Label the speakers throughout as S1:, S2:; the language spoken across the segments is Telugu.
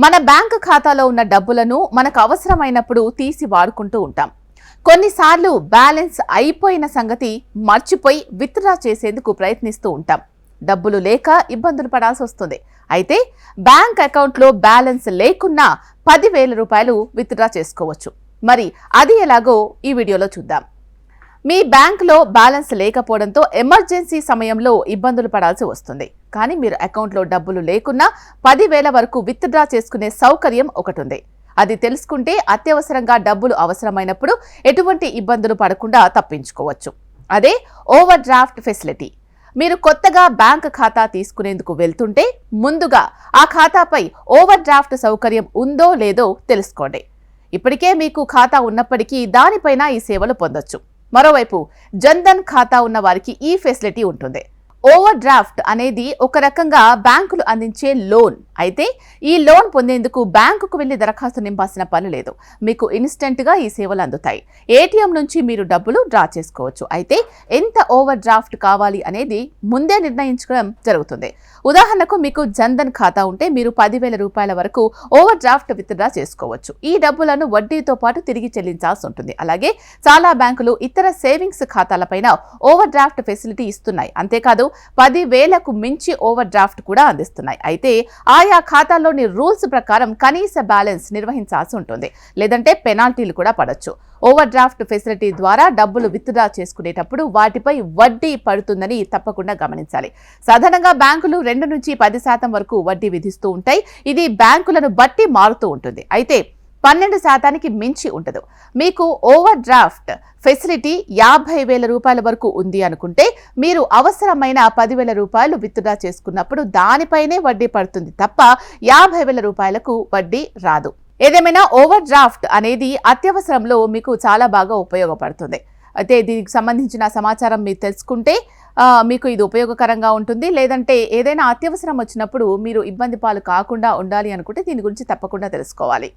S1: మన బ్యాంకు ఖాతాలో ఉన్న డబ్బులను మనకు అవసరమైనప్పుడు తీసి వాడుకుంటూ ఉంటాం. కొన్నిసార్లు బ్యాలెన్స్ అయిపోయిన సంగతి మర్చిపోయి విత్డ్రా చేసేందుకు ప్రయత్నిస్తూ ఉంటాం. డబ్బులు లేక ఇబ్బందులు పడాల్సి వస్తుంది. అయితే బ్యాంక్ అకౌంట్లో బ్యాలెన్స్ లేకున్నా 10,000 రూపాయలు విత్డ్రా చేసుకోవచ్చు. మరి అది ఎలాగో ఈ వీడియోలో చూద్దాం. మీ బ్యాంకులో బ్యాలెన్స్ లేకపోవడంతో ఎమర్జెన్సీ సమయంలో ఇబ్బందులు పడాల్సి వస్తుంది. కానీ మీరు అకౌంట్లో డబ్బులు లేకున్నా 10,000 వరకు విత్డ్రా చేసుకునే సౌకర్యం ఒకటి ఉంది. అది తెలుసుకుంటే అత్యవసరంగా డబ్బులు అవసరమైనప్పుడు ఎటువంటి ఇబ్బందులు పడకుండా తప్పించుకోవచ్చు. అదే ఓవర్ డ్రాఫ్ట్ ఫెసిలిటీ. మీరు కొత్తగా బ్యాంక్ ఖాతా తీసుకునేందుకు వెళ్తుంటే ముందుగా ఆ ఖాతాపై ఓవర్ డ్రాఫ్ట్ సౌకర్యం ఉందో లేదో తెలుసుకోండి. ఇప్పటికే మీకు ఖాతా ఉన్నప్పటికీ దానిపైన ఈ సేవలు పొందొచ్చు. మరోవైపు జన్ధన్ ఖాతా ఉన్న వారికి ఈ ఫెసిలిటీ ఉంటుంది. ఓవర్ డ్రాఫ్ట్ అనేది ఒక రకంగా బ్యాంకులు అందించే లోన్. అయితే ఈ లోన్ పొందేందుకు బ్యాంకుకు వెళ్లి దరఖాస్తు నింపాల్సిన పని లేదు. మీకు ఇన్స్టెంట్ గా ఈ సేవలు అందుతాయి. ఏటీఎం నుంచి మీరు డబ్బులు డ్రా చేసుకోవచ్చు. అయితే ఎంత ఓవర్ డ్రాఫ్ట్ కావాలి అనేది ముందే నిర్ణయించడం జరుగుతుంది. ఉదాహరణకు మీకు జన్ధన్ ఖాతా ఉంటే మీరు 10,000 రూపాయల వరకు ఓవర్ డ్రాఫ్ట్ విత్డ్రా చేసుకోవచ్చు. ఈ డబ్బులను వడ్డీతో పాటు తిరిగి చెల్లించాల్సి ఉంటుంది. అలాగే చాలా బ్యాంకులు ఇతర సేవింగ్స్ ఖాతాలపైన ఓవర్ డ్రాఫ్ట్ ఫెసిలిటీ ఇస్తున్నాయి. అంతేకాదు 10,000కు మించి ఓవర్ డ్రాఫ్ట్ కూడా అందిస్తున్నాయి. అయితే ఆయా ఖాతాల్లోని రూల్స్ ప్రకారం కనీస బ్యాలెన్స్ నిర్వహించాల్సి ఉంటుంది. లేదంటే పెనాల్టీలు కూడా పడొచ్చు. ఓవర్ డ్రాఫ్ట్ ఫెసిలిటీ ద్వారా డబ్బులు విత్డ్రా చేసుకునేటప్పుడు వాటిపై వడ్డీ పడుతుందని తప్పకుండా గమనించాలి. సాధారణంగా బ్యాంకులు 2 నుంచి 10% వరకు వడ్డీ విధిస్తూ ఉంటాయి. ఇది బ్యాంకులను బట్టి మారుతూ ఉంటుంది. అయితే 12% మించి ఉండదు. మీకు ఓవర్ డ్రాఫ్ట్ ఫెసిలిటీ 50,000 రూపాయల వరకు ఉంది అనుకుంటే మీరు అవసరమైన 10,000 రూపాయలు విత్డ్రా చేసుకున్నప్పుడు దానిపైనే వడ్డీ పడుతుంది తప్ప 50,000 రూపాయలకు వడ్డీ రాదు. ఏదేమైనా ఓవర్ డ్రాఫ్ట్ అనేది అత్యవసరంలో మీకు చాలా బాగా ఉపయోగపడుతుంది. అయితే దీనికి సంబంధించిన సమాచారం మీరు తెలుసుకుంటే మీకు ఇది ఉపయోగకరంగా ఉంటుంది. లేదంటే ఏదైనా అత్యవసరం వచ్చినప్పుడు మీరు ఇబ్బంది పాలు కాకుండా ఉండాలి అనుకుంటే దీని గురించి తప్పకుండా తెలుసుకోవాలి.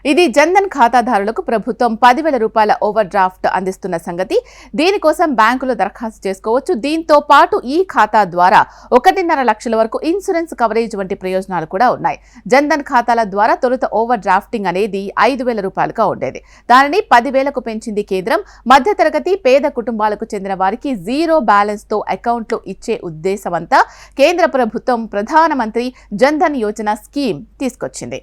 S1: ఇది జన్ధన్ ఖాతాదారులకు ప్రభుత్వం 10,000 రూపాయల ఓవర్ డ్రాఫ్ట్ అందిస్తున్న సంగతి. దీనికోసం బ్యాంకులో దరఖాస్తు చేసుకోవచ్చు. దీంతో పాటు ఈ ఖాతా ద్వారా 1.5 లక్షల వరకు ఇన్సూరెన్స్ కవరేజ్ వంటి ప్రయోజనాలు కూడా ఉన్నాయి. జన్ధన్ ఖాతాల ద్వారా తొలుత ఓవర్ డ్రాఫ్టింగ్ అనేది 5,000 రూపాయలుగా ఉండేది. దానిని 10,000కు పెంచింది కేంద్రం. మధ్యతరగతి పేద కుటుంబాలకు చెందిన వారికి జీరో బ్యాలెన్స్ తో అకౌంట్లు ఇచ్చే ఉద్దేశమంతా కేంద్ర ప్రభుత్వం ప్రధానమంత్రి జన్ధన్ యోజన స్కీమ్ తీసుకొచ్చింది.